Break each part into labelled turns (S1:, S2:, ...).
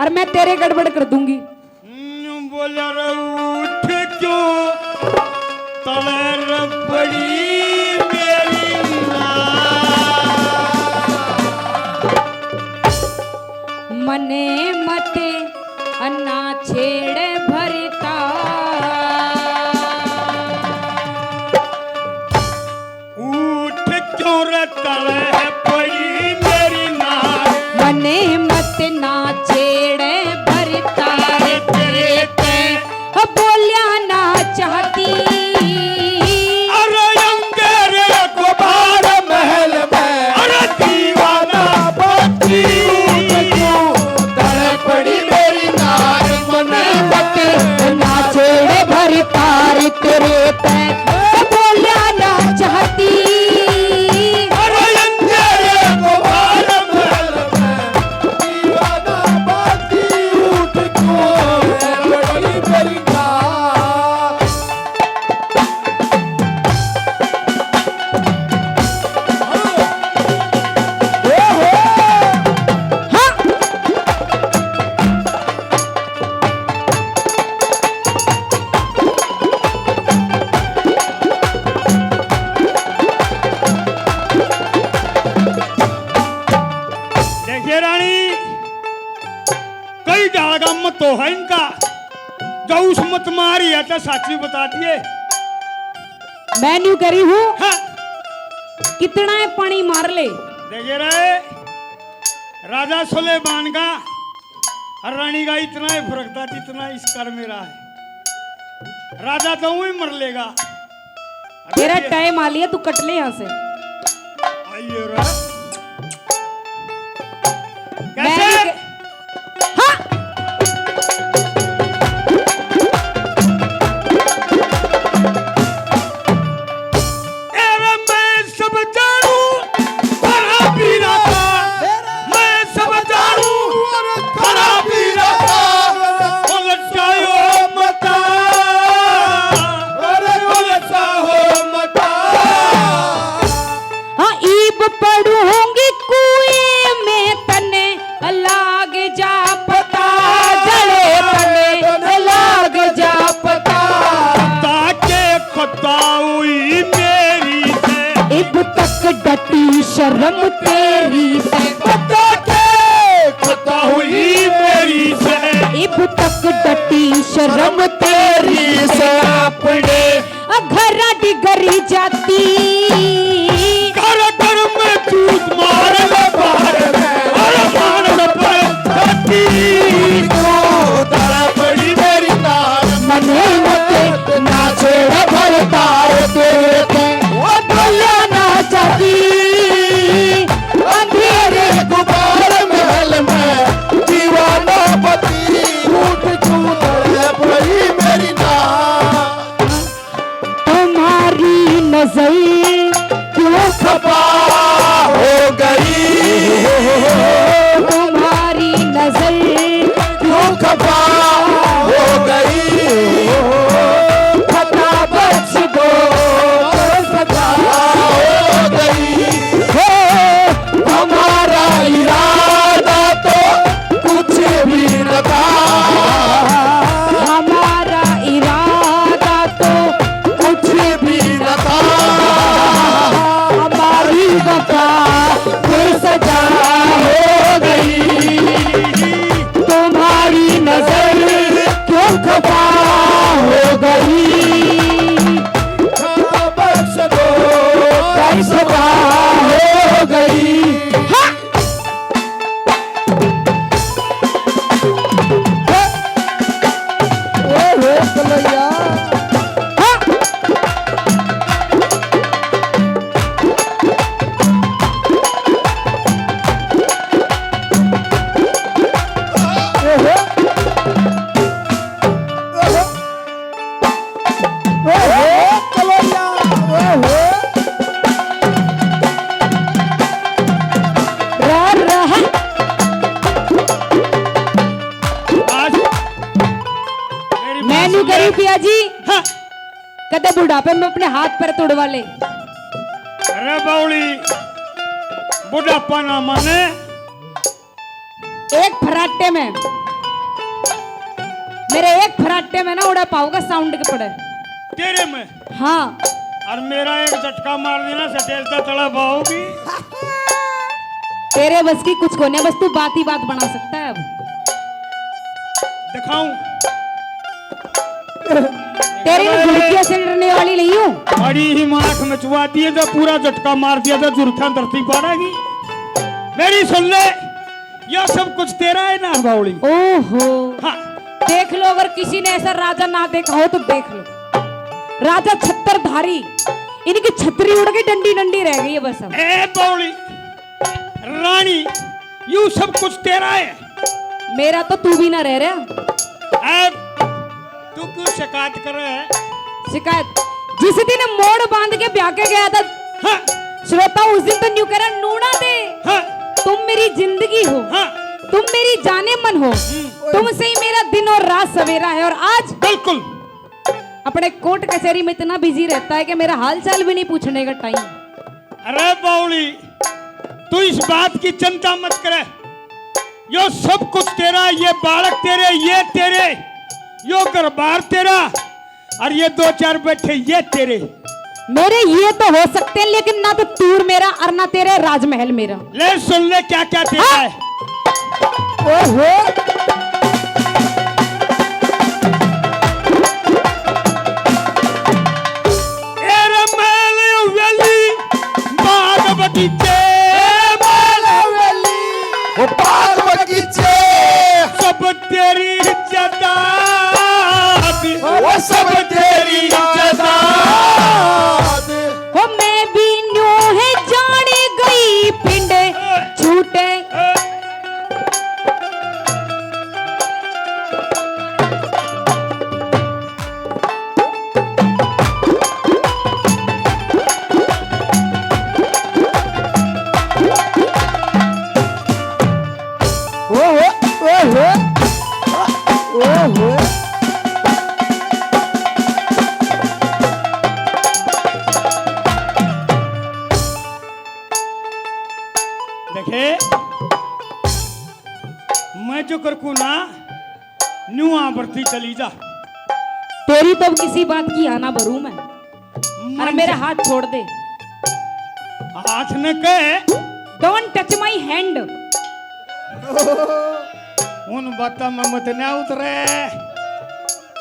S1: और मैं तेरे गड़बड़ कर दूंगी।
S2: बोला उठ क्यों तलर पड़ी मेरी
S1: मने मते अन्ना छेड़े भरता
S2: उठ क्यों रे तले पड़ी मेरी नार
S1: मने मत ना छेड़े भरता तेरे पे बोलिया ना चाहती।
S2: अरे अंगेरे को बार महल में अरे दीवाना बत्ती तले पड़ी मेरी नार मने
S1: मत ना छेड़े भरता तेरे पे बोलिया ना चाहती।
S2: अरे अंगेरे को बार महल में दीवाना बत्ती उठ क्यों पड़ी मेरी नार देखिए रानी कई डालगा मत तो है इनका जो उस मत मारी है तो साची बताती है।
S1: मैं न्यू करी हूँ
S2: हाँ,
S1: कितना है पानी मार ले।
S2: देखिए रे राजा सुलेमान का और रानी का इतना ही फर्क था जितना इस कर में रहा है। राजा तो वही मर लेगा।
S1: तेरा टाइम आ लिया, तू कट ले यहाँ से।
S2: आइए रे
S1: मैं
S2: कैसे
S1: न्यू हाँ
S2: एरे मैं सब जानू भरा पीरा था मैं सब जानू भरा पीरा था उलटायो मता अरे उलटाओ मता
S1: हाँ ईब पढ़ूंगी कुएं में तने लाग जा पता जले तने लाग जा पता।
S2: ताके खताउई मेरी से
S1: इब तक डटी शर्म तेरी से
S2: ताके खताउई मेरी से
S1: इब तक डटी शर्म तेरी से अपने घर डिगरी जाती।
S2: घर घर में चूत मार ले बाहर में अरे मार पर धरती को तड़ा पड़ी मेरी नार
S1: मने मत ना छेड़ा भरता तेरे पे वो बोलिया ना चाहती। अंधेरे
S2: गुबार महल में दीवाना पति उठ क्यों तड़ा पड़ी मेरी नार
S1: तुम्हारी नजर क्यों
S2: खपा हो गई
S1: तुम्हारी नजर
S2: क्यों खपा हो गई
S1: खता बच दो सदा
S2: हो गई
S1: हो
S2: हमारा इरादा तो कुछ भी न था
S1: हमारा इरादा तो
S2: कुछ भी न था
S1: हमारी वफा फिर सजा हो गई। तुम्हारी नजर क्यों खफा हो गई
S2: बख्श दो
S1: फिर सजा हो गई। हाँ! हाँ! मैंने करी पिया जी
S2: हाँ।
S1: कदे बुढ़ापे में अपने हाथ पर तोड़वा ले।
S2: अरे बाउली बुढ़ापा ना माने
S1: एक फराटे में
S3: मेरे एक फराटे में ना उड़ा पाऊंगा साउंड के पड़े।
S2: तेरे में
S3: हाँ
S2: और मेरा एक झटका मार देना सटेलता चला पाओगी।
S3: तेरे बस की कुछ कोने, बस तू बात ही बात बना सकता है। अब
S2: दिखाऊं
S3: तेरी में घुड़कियां से डरने वाली नहीं हूँ।
S2: बड़ी ही आंख में चुआ दिए तो पूरा झटका मार दिया तो जुर्खा धरती पड़ेगी। मेरी सुन ले, यह सब कुछ तेरा है ना बावली।
S3: ओहो
S2: हाँ
S3: देख लो, अगर किसी ने ऐसा राजा ना देखा हो तो देख लो। राजा छत्रधारी, इनकी छतरी उड़ के डंडी डंडी रह गई है बस अब।
S2: ए बावली रानी, यू सब कुछ तेरा है।
S3: मेरा तो तू भी ना रह रहा।
S2: अब तू क्यों शिकायत कर रहा है?
S3: शिकायत जिस दिन मोड़ बांध के ब्याह के गया था
S2: हाँ
S3: श्रोता, उस दिन तो न्यू कह रहा नूना दे।
S2: हाँ
S3: तुम मेरी जिंदगी हो,
S2: हाँ
S3: तुम मेरी जाने मन हो, तुमसे ही मेरा दिन और रात सवेरा है। और आज
S2: बिल्कुल
S3: अपने कोर्ट कचहरी में इतना बिजी रहता है कि मेरा हाल चाल भी नहीं पूछने का टाइम।
S2: अरे बावली तू इस बात की चिंता मत करे। यो सब कुछ तेरा, ये बालक तेरे, ये तेरे, यो घरबार तेरा, और ये दो चार बैठे ये तेरे।
S3: मेरे ये तो हो सकते हैं, लेकिन ना तो तूर मेरा और ना तेरे राजमहल मेरा।
S2: ले सुन ले क्या क्या तेरा
S3: हाँ?
S2: है।
S3: ओहो
S2: एरे महल वेली बाग बगीचे,
S1: वो बाग बगीचे
S2: सब तेरी जायदाद,
S1: वो सब तेरी जायदाद।
S3: हो मैं भी न्यू है जाने गई पिंड छूटे।
S1: ओहो ओहो ओहो
S2: देखे मैं जो कर को ना न्यू आवर्ती चली जा।
S3: तेरी तो अब किसी बात की आना भरू मैं। अरे मेरा हाथ छोड़ दे।
S2: हाथ न कहे
S3: डोंट टच माई हैंड।
S2: उन बातों में मत ना उतरे,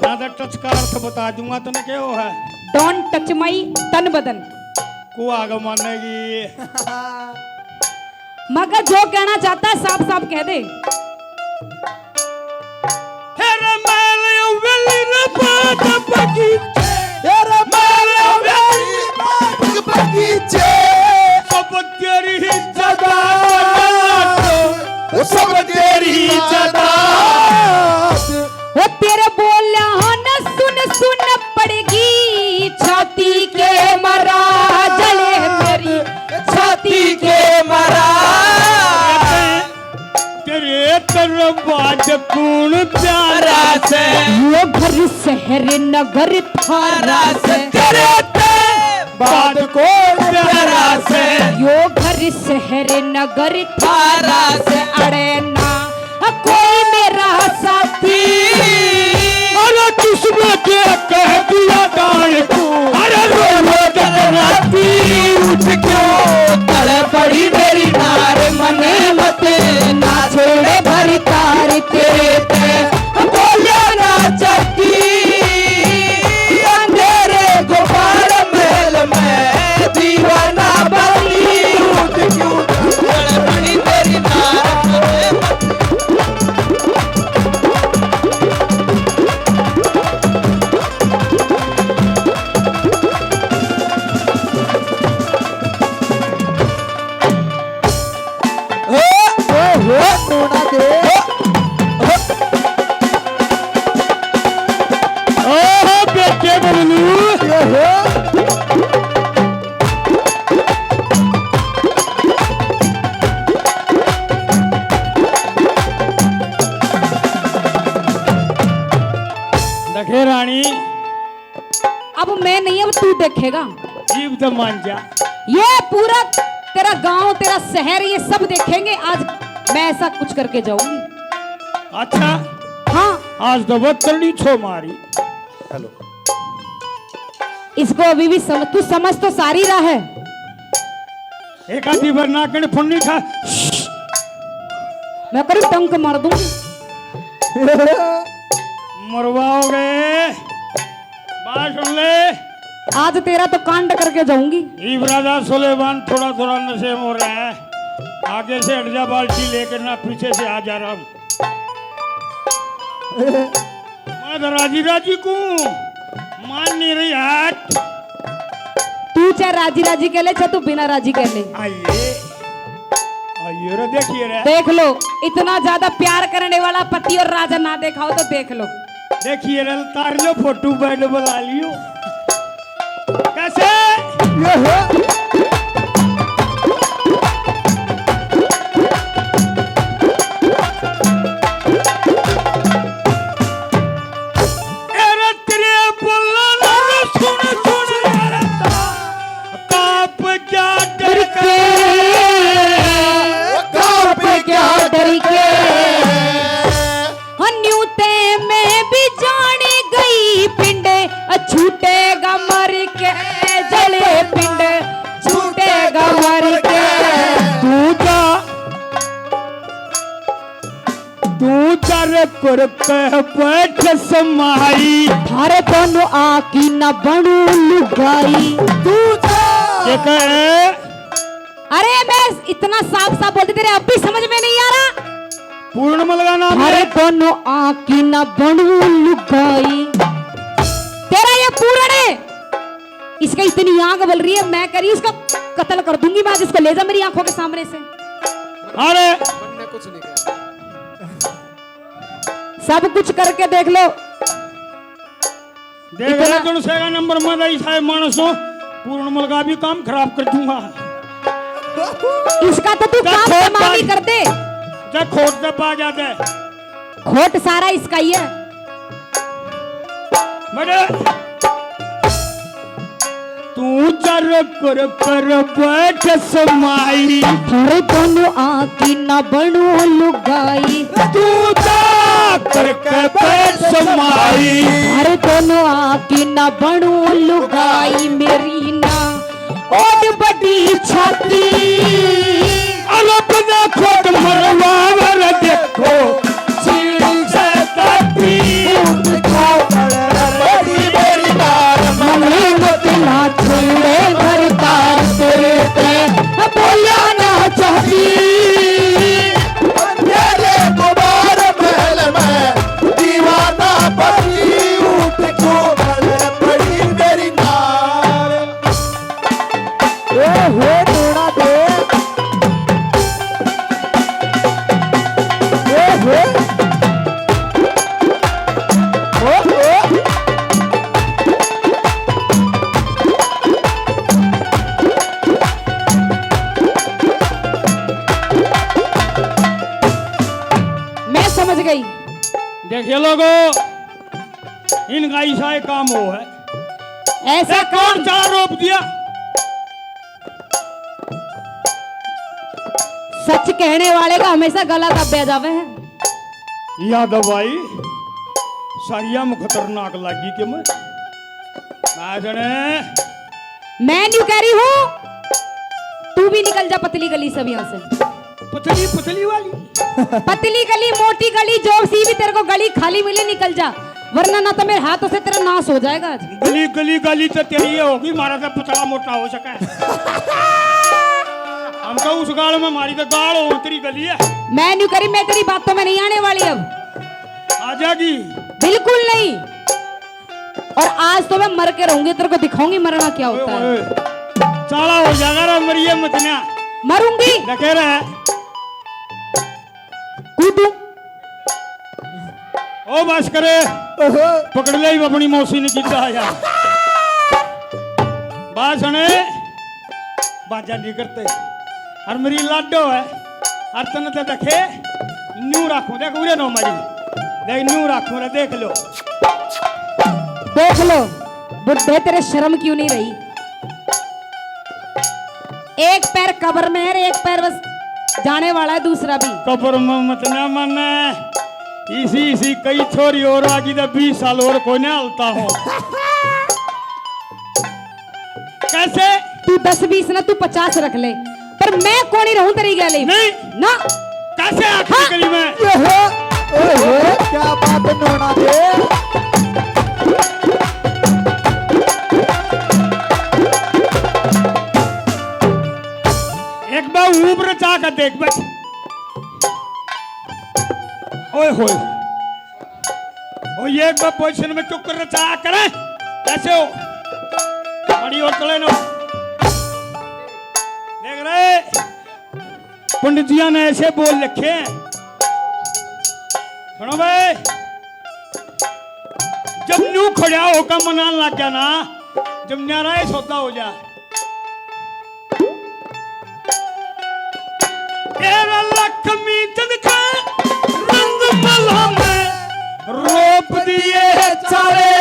S2: ज्यादा टच का अर्थ बता दूंगा तो क्या वो है।
S3: डोंट टच माई तन बदन।
S2: को आगे मानेगी।
S3: मगर जो कहना चाहता है साफ साफ कह दे।
S2: हेरे महल वेली रे बाग बगीचे,
S1: तेरे महल वेली बाग बगीचे
S2: सब तेरी जायदाद,
S1: वो सब तेरी जायदाद।
S3: वो तेरे बोला न सुन सुन पड़ेगी छाती के मरा जले मेरी छाती के मरा।
S2: तेरे तरबाज कौन प्यारा से,
S3: यो घर शहर नगर थारा से,
S2: तेरे बाद को प्यारा से,
S3: यो घर शहर नगर थारा से। अड़े ना कोई मेरा साथी।
S2: अरे किसने क्या कह दिया दाएं को, अरे रो रो राती उठ क्यों
S1: तड़ पड़ी मेरी नार मने मत ना छोड़े भरी तार तेरे पे बोले ना चक्की अंधेरे गोपाल महल में दीवाना बनी उठ क्यों तड़ पड़ी मेरी नार मने मत।
S2: ओहो बेटे बबलू, देखे रानी
S3: अब मैं नहीं, अब तू देखेगा।
S2: जीव तो मान जा।
S3: ये पूरा तेरा गांव तेरा शहर ये सब देखेंगे आज। मैं ऐसा कुछ करके जाऊंगी।
S2: अच्छा
S3: हाँ
S2: आज तो वो तड़ी छो मारी।
S1: हेलो
S3: इसको अभी भी तू समझ तो सारी रहा है।
S2: एक आधी बार नाकने फुन्नी खा।
S3: मैं करीब टंक मार दूंगी।
S2: मरवाओगे। बात सुन ले।
S3: आज तेरा तो कांड करके जाऊंगी।
S2: इब्राहिम सुलेमान थोड़ा थोड़ा नशे में हो रहा है। आगे से हट जा, बाल्टी लेकर ना पीछे से आ जा रहा हूं। मैं तो राजी राजी को मान नहीं रही। हट।
S3: तू चाहे राजी राजी कह ले, चाहे तू बिना राजी कह ले।
S2: आइए आइए रे, देखिए रे,
S3: देख लो, इतना ज्यादा प्यार करने वाला पति और राजा ना देखा हो तो देख लो।
S2: देखिए रे, तार लो फोटो बैठ बुला लियो। कैसे
S3: छूटेगा मर के जले पिंड, छूटेगा मर के।
S2: तू चर कर बैठ समाई।
S3: थारे दोनों आकी न बनू लुगाई। तू अरे मैं इतना साफ साफ बोलती, तेरे अब भी समझ में नहीं आ रहा।
S2: पूर्ण में लगाना।
S3: थारे दोनों आकी न बनू लुगाई। तेरा ये पूर्ण है, इसका इतनी आंख बल रही है, मैं करी उसका कत्ल कर दूंगी। मैं इसको ले जा मेरी आंखों के सामने से।
S2: अरे
S1: मैंने कुछ नहीं कहा।
S3: सब कुछ करके देख लो।
S2: देख रहे तो सेगा नंबर में ऐसा मानसो पूर्ण मल का भी काम खराब कर दूंगा।
S3: इसका तो तू काम तमाम ही कर दे।
S2: जब खोट तब आ जाते हैं।
S3: खोट सारा इसका ही है।
S2: तू चर कर बैठ समाई।
S3: थारे दोनों आकी न बनू लुगाई।
S2: तू कर बैठ समाई।
S3: थारे दोनों आकी न बनू लुगाई। मेरी ना और बड़ी छाती
S2: अलपना खोट मरवावर देखो। सीढ़ी से ताती
S3: छोड़े घर तार तेरे बोला ना चाहती।
S1: तेरे गुबार महल में दीवाना पति उठ को पड़ी मेरी नार। हो थोड़ा दे
S3: गई।
S2: देखिए लोगो, इनका ऐसा ही काम हो है।
S3: ऐसा
S2: कौन सा रोप दिया।
S3: सच कहने वाले का हमेशा गला दबे जावे है।
S2: यादव भाई सारिया में खतरनाक लगी कि मैं
S3: न्यू कह रही हूँ, तू भी निकल जा पतली गली सब यहाँ से।
S2: पतली पतली वाली
S3: पतली गली मोटी गली जो सी भी तेरे को गली खाली मिले निकल जा, वरना ना तो मेरे हाथों से तेरा नाश हो जाएगा।
S2: गली गली गली तो तेरी होगी, मारा तो पतला मोटा हो सका है। हम तो उस गाड़ में मारी तो गाड़ हो तेरी गली है।
S3: मैं न्यू करी, मैं तेरी बातों में नहीं आने वाली अब।
S2: आ जाएगी
S3: बिल्कुल नहीं। और आज तो मैं मर के रहूंगी, तेरे को दिखाऊंगी मरना क्या होता है।
S2: चाला हो जाएगा मरिए मतना।
S3: मरूंगी
S2: देखे रहे
S3: कूदू।
S2: ओ बस करे, पकड़ ले अपनी मौसी ने किया यार। बात सुने, बाजा नहीं करते और मेरी लाडो है। और तन तो देखे न्यू रखू, देख उरे नो मरी, देख न्यू रखू रे, देख लो
S3: देख लो बुढ़े, तेरे शर्म क्यों नहीं रही। एक पैर कब्र में है, एक पैर बस जाने वाला है, दूसरा भी
S2: कब्र में मत ना माने। इसी कई छोरी और आगी तो 20 साल और कोई नहीं हलता हो। कैसे?
S3: तू 10-20 ना तू 50 रख ले, पर मैं कौन ही रहूं तेरी गली
S2: नहीं
S3: ना।
S2: कैसे आखिरी गली में?
S1: ओए क्या बात नोना दे।
S2: एक बार ऊपर चाह कर देख बे। ओए होए ओ ये एक बार पोजीशन में चुप कर चाह करे। कैसे हो? बड़ी और चले नो देख रहे पंडित जी ने ऐसे बोल रखे हैं। सुनो भाई, जब न्यू खड़ा होकर मनाने लग गया ना, जब न्यारा सौदा हो जा तेरा लक्ष्मी चंद का रंग मला में रोप दिए चाले,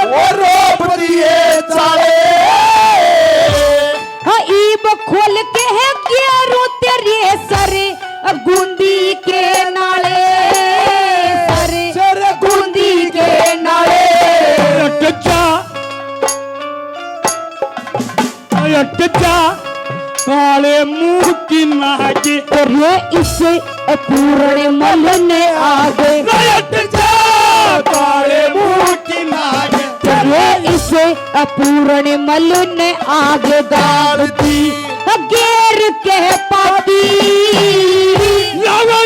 S1: वो रोप दिए चाले।
S3: हाँ ईब खोल के है गेरू तेरे सरे गुंदी के नाले, सरे गुंदी के नाले।
S2: अटचा काले मुंह की नागे
S3: तेरे इसे पूर्ण मलने आगे,
S2: अटचा काले मुंह की नागे
S3: तेरे इसे पूर्ण मलने आगे दागती गेर के पाती
S2: लगा